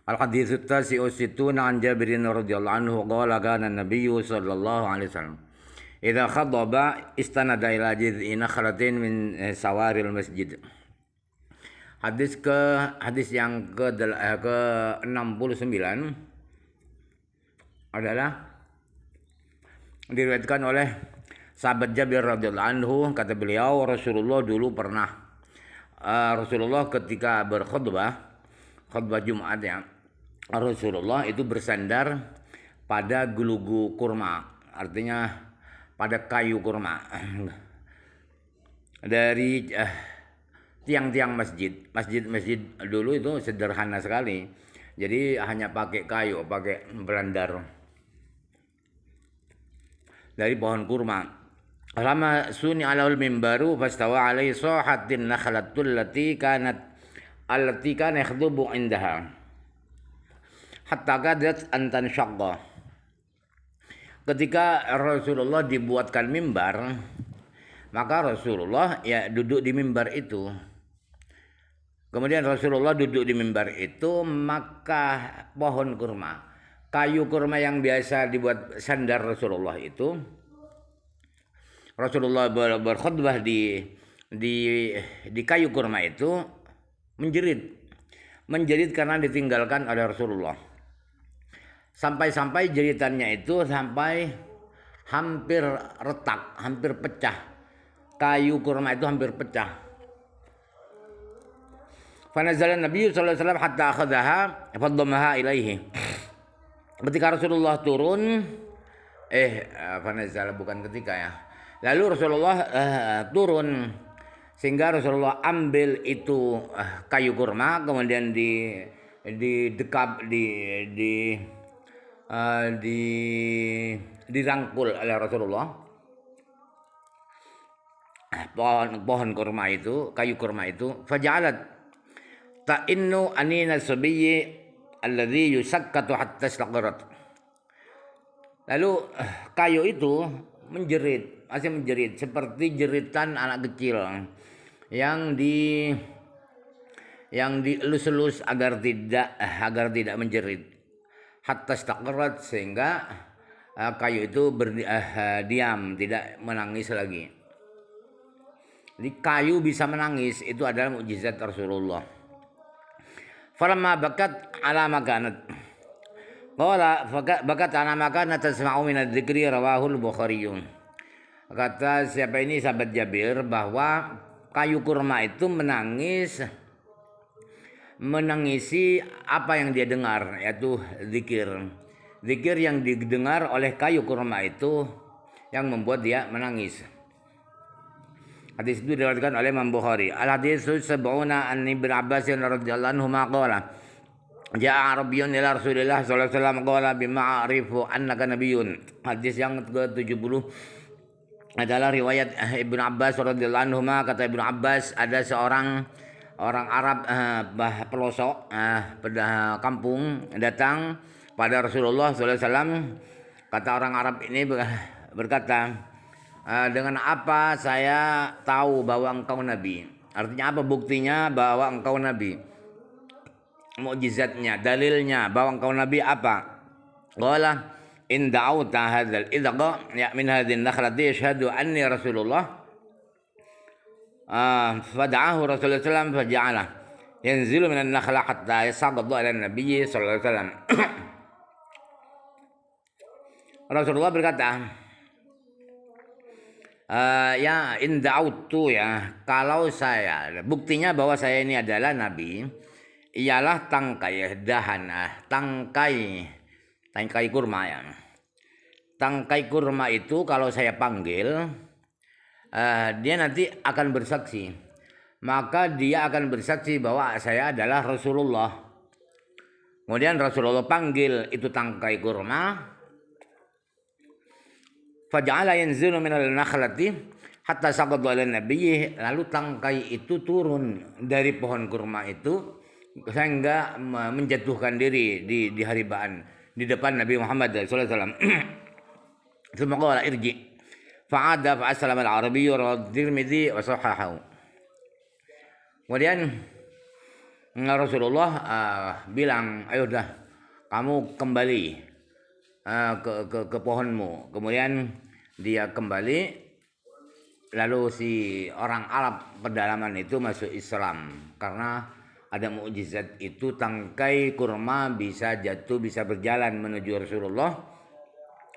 الحديث التاسع والستون عن جابر رضي الله عنه قال كان النبي صلى الله عليه وسلم إذا خطب استند إلى جذع نخلة من سوار المسجid. Hadis yang ke-69 adalah diriwayatkan oleh sahabat Jabir radhiyallahu anhu, kata beliau, Rasulullah dulu pernah Rasulullah ketika berkhutbah Jumat ya, Rasulullah itu bersandar pada gelugu kurma, artinya pada kayu kurma dari tiang-tiang masjid dulu itu sederhana sekali, jadi hanya pakai kayu, pakai belandar dari pohon kurma. Lama suni alal mimbaru fastawa alaihi sahatin nakhlatul lati kana yakhdubu indaha hatta kadat an tanshaqqa. Ketika Rasulullah dibuatkan mimbar, maka Rasulullah ya duduk di mimbar itu. Kemudian Rasulullah duduk di mimbar itu, maka pohon kurma, kayu kurma yang biasa dibuat sandar Rasulullah itu, Rasulullah berkhutbah di kayu kurma itu menjerit karena ditinggalkan oleh Rasulullah. Sampai-sampai jeritannya itu sampai hampir retak, hampir pecah. Kayu kurma itu hampir pecah. Fanazala Nabi sallallahu alaihi wasallam hatta akhadhaha faddamaha ilaihi. Ketika Rasulullah turun, fanazala bukan ketika ya. Lalu Rasulullah turun sehingga Rasulullah ambil itu kayu kurma, kemudian dirangkul oleh Rasulullah pohon kurma itu, kayu kurma itu, faja'alat ta'innu anina sabiyyi alladhi yusakkatu hatta istaqarat. Lalu kayu itu masih menjerit seperti jeritan anak kecil yang dielus-elus agar tidak menjerit. Hatta istaqarat, sehingga kayu itu diam, tidak menangis lagi. Jadi kayu bisa menangis, itu adalah mukjizat Rasulullah. Falamma bakat ala makanat. Qala bakat ala makanat tasma'u min adz-dzikri rawahul Bukhari. Kata siapa ini, sahabat Jabir, bahwa kayu kurma itu menangisi apa yang dia dengar, yaitu zikir yang didengar oleh kayu kurma itu yang membuat dia menangis. Hadis itu diriwayatkan oleh Imam Bukhari. Al-hadis sab'una an Ibnu Abbas radhiyallahu anhu qala ja'a Arabiyyun ila Rasulillah sallallahu alaihi wasallam qala bima a'rifu annaka nabiyyun. Hadis yang ke-70 adalah riwayat Ibnu Abbas radhiyallahu anhu. Kata Ibnu Abbas, ada seorang orang Arab pelosok kampung datang pada Rasulullah sallallahu alaihi wasallam. Kata orang Arab ini berkata, dengan apa saya tahu bahwa engkau nabi? Artinya apa buktinya bahwa engkau nabi? Mukjizatnya, dalilnya bahwa engkau nabi apa? Qala in da'awta hadzal idqa ya min hadhihi nakhlati yashhadu anni Rasulullah. Fada'ahu Rasulullah sallallahu alaihi wasallam faja'ala yanzilu minan nakhla hatta yasaqaddu ala nabi sallallahu alaihi wasallam. Rasulullah berkata, ya in da'autu, ya kalau saya, buktinya bahwa saya ini adalah nabi ialah tangkai kurma ya. Tangkai kurma itu kalau saya panggil, dia nanti akan bersaksi. Maka dia akan bersaksi bahwa saya adalah Rasulullah. Kemudian Rasulullah panggil itu tangkai kurma, faja'ala yanzilu minal nakhlati hatta saqaddu ala nabiyyi. Lalu tangkai itu turun dari pohon kurma itu sehingga menjatuhkan diri di haribaan di depan Nabi Muhammad sallallahu alaihi wasallam. Tsumma qala irji fa'ada fa'aslama al-Arabiyyu wa Tirmidzi wa sahahahu. Kemudian Rasulullah bilang, ayo dah kamu kembali ke pohonmu. Kemudian dia kembali, lalu si orang Arab pedalaman itu masuk Islam karena ada mukjizat itu, tangkai kurma bisa jatuh, bisa berjalan menuju Rasulullah.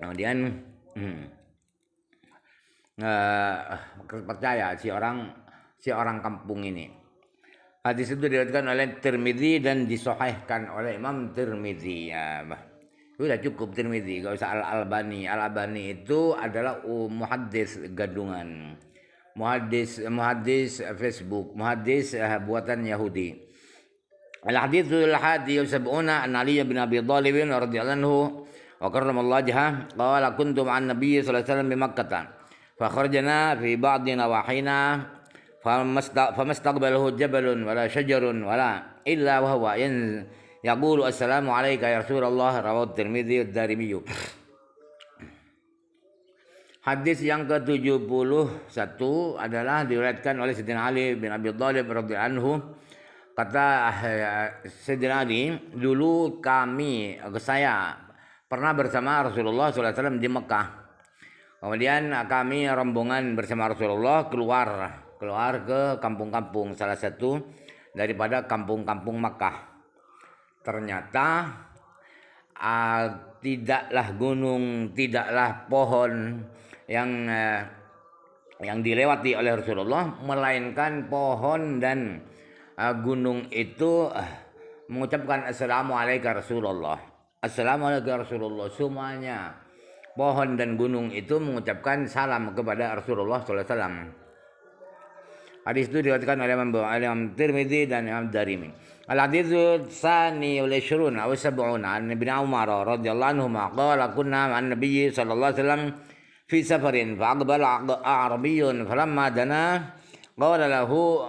Kemudian percaya si orang kampung ini. Hadis itu diriwayatkan oleh Tirmidzi dan disahihkan oleh Imam Tirmidzi. Ya, sudah cukup Tirmidzi, gak usah Al-Albani. Al-Albani itu adalah muhaddis gadungan. Muhaddis Facebook, muhaddis buatan Yahudi. Al-haditsul hadi sab'una an Ali bin Abi Thalib radhiyallahu anhu wa karramallahu wajhahu qala kuntu ma'an nabiy sallallahu alaihi wasallam bi Makkah fa kharajna fi ba'd nawahina famastaqbalahu jabalun wala syajarun wala illa wa huwa yaqulu assalamu alayka ya Rasulullah, rawahu Tirmidzi ad-Darimi. Hadis yang ke-71 adalah diriwayatkan oleh Sayyidina Ali bin Abi Thalib radhiyallahu anhu. Kata Sayyidina Ali, dulu saya pernah bersama Rasulullah SAW di Mekah. Kemudian kami rombongan bersama Rasulullah keluar ke kampung-kampung, salah satu daripada kampung-kampung Mekah. Ternyata tidaklah gunung, tidaklah pohon yang dilewati oleh Rasulullah, melainkan pohon dan gunung itu mengucapkan assalamualaikum Rasulullah. Assalamualaikum Rasulullah. Semuanya pohon dan gunung itu mengucapkan salam kepada Rasulullah SAW. Hadis itu diriwayatkan oleh Imam Tirmidzi dan Imam Darimi. Al-haditsu tsani wal 20 aw 70 an Ibnu Umar radhiyallahu anhu qala kunna ma'an nabiyyi sallallahu alaihi wasallam fi safarin fa aqbala a'rabiyyun falamma dana qala lahu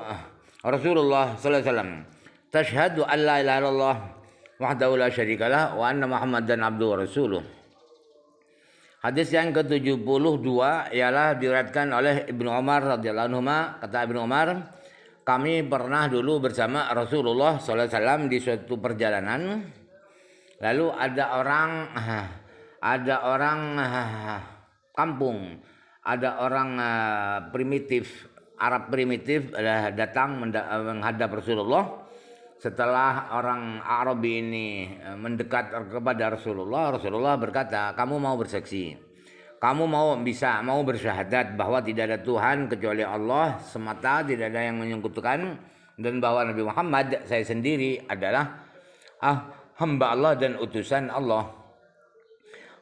Rasulullah sallallahu alaihi wasallam, tashhadu an la ilaha illallah wahdahu la syarikalah wa anna Muhammadan abduhu wa rasuluh. Hadis yang ke-72 ialah diriwayatkan oleh Ibnu Umar radhiyallahu anhu. Kata Ibnu Umar, kami pernah dulu bersama Rasulullah sallallahu alaihi wasallam di suatu perjalanan. Lalu ada orang kampung, ada orang primitif, Arab primitif datang menghadap Rasulullah. Setelah orang Arabi ini mendekat kepada Rasulullah, Rasulullah berkata, kamu mau bersaksi, kamu mau bersyahadat bahwa tidak ada Tuhan kecuali Allah semata, tidak ada yang menyekutukan, dan bahwa Nabi Muhammad saya sendiri adalah hamba Allah dan utusan Allah.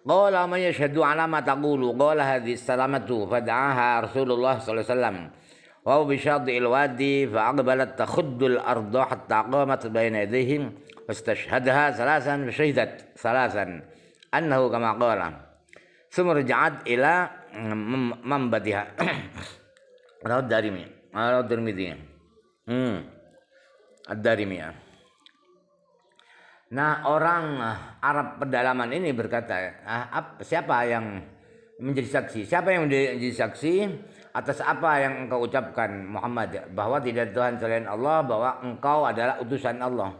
Qala man yashhadu ala ma taqulu qala hadhihi salamatu fad'aha Rasulullah sallallahu alaihi wasallam wa bi syadil wadi fa aqbalat takhuddul arda hatta qamat bayna yadayhim fastashhadaha salasan wa shahidat salasan annahu kama qala thumma raja'at ila mambatiha. Rawad Darimi, rawad Tirmidzi. Ad-Darimi. Nah, orang Arab pedalaman ini berkata, siapa yang menjadi saksi? Siapa yang menjadi saksi atas apa yang engkau ucapkan Muhammad, bahwa tidak ada Tuhan selain Allah, bahwa engkau adalah utusan Allah?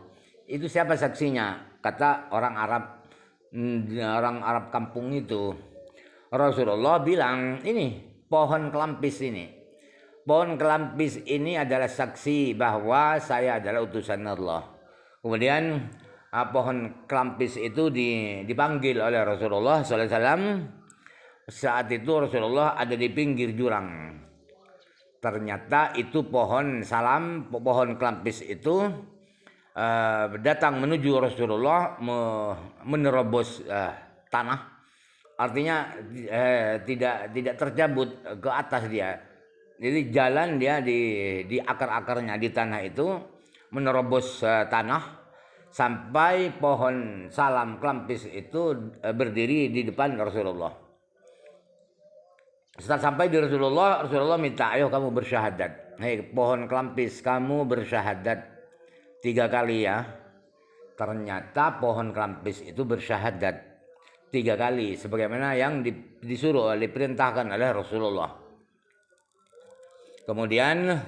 Itu siapa saksinya? Kata orang Arab kampung itu. Rasulullah bilang, ini pohon kelampis ini. Pohon kelampis ini adalah saksi bahwa saya adalah utusan Allah. Kemudian pohon kelampis itu dipanggil oleh Rasulullah SAW. Saat itu Rasulullah ada di pinggir jurang. Ternyata itu pohon kelampis itu datang menuju Rasulullah, menerobos tanah. Artinya tidak tercabut ke atas dia. Jadi jalan dia di akar-akarnya di tanah itu, menerobos tanah sampai pohon salam kelampis itu berdiri di depan Rasulullah. Setelah sampai di Rasulullah minta, ayo kamu bersyahadat. Hei pohon kelampis, kamu bersyahadat 3 kali ya. Ternyata pohon kelampis itu bersyahadat 3 kali, sebagaimana yang diperintahkan oleh Rasulullah. Kemudian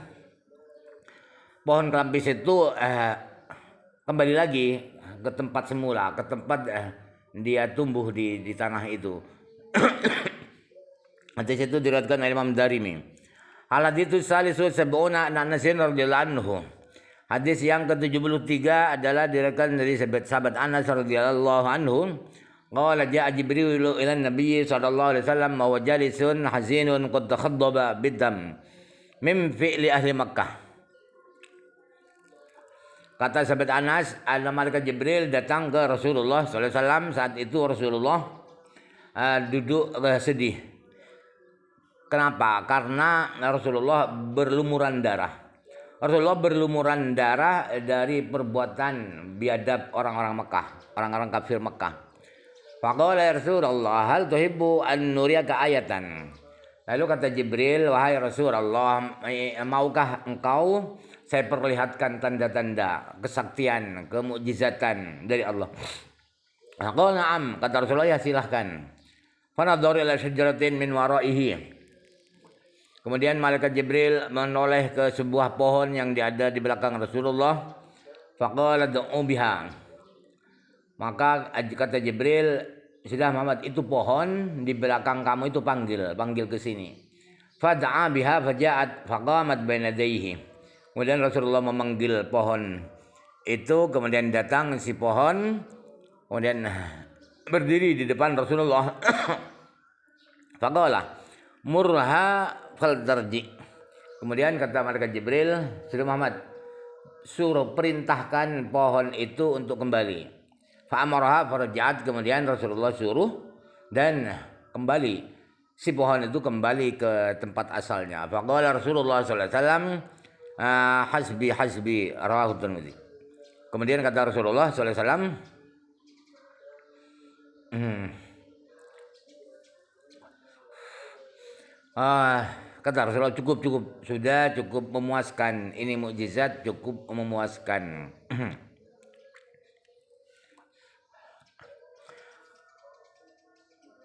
pohon kelampis itu kembali lagi ke tempat semula, ke tempat dia tumbuh di tanah itu. Hadis itu diriwayatkan oleh Imam Darimi. Al-hadits salisu sab'una an Anas radhiyallahu anhu. Hadis yang ke-73 adalah diriwayatkan dari sahabat Anas radhiyallahu anhu. Qala ja'a Jibril ila Nabi sallallahu alaihi wasallam wa jalisun hazinun qad takhaddaba bidam min fi'li ahli Makkah. Kata sahabat Anas, ada malaikat Jibril datang ke Rasulullah sallallahu alaihi wasallam. Saat itu Rasulullah duduk sedih. Kenapa? Karena Rasulullah berlumuran darah. Rasulullah berlumuran darah dari perbuatan biadab orang-orang Mekah, orang-orang kafir Mekah. Faqala ya Rasulullah, hal tuhibbu an nuriyaka ayatan? Lalu kata Jibril, wahai Rasulullah, maukah engkau saya perlihatkan tanda-tanda kesaktian, kemukjizatan dari Allah? Qala na'am, kata Rasulullah, ya silahkan. Fanadhara ila syajaratin min waraihi. Kemudian malaikat Jibril menoleh ke sebuah pohon yang ada di belakang Rasulullah. Faqala du'u biha. Maka kata Jibril, sudah Muhammad, itu pohon di belakang kamu itu panggil ke sini. Fada'a biha faja'at faqamat baina yadayhi. Kemudian Rasulullah memanggil pohon itu, kemudian datang si pohon, kemudian berdiri di depan Rasulullah. Faqala murha faltarji. Kemudian kata malaikat Jibril, sudah Muhammad, suruh perintahkan pohon itu untuk kembali. Fa'amaraha farja'at. Kemudian Rasulullah suruh dan kembali. Si pohon itu kembali ke tempat asalnya. Faqala Rasulullah sallallahu alaihi wasallam, hasbi rawahu Tirmidzi. Kemudian kata Rasulullah sallallahu alaihi wasallam, kata Rasulullah, cukup, sudah cukup memuaskan, ini mukjizat cukup memuaskan.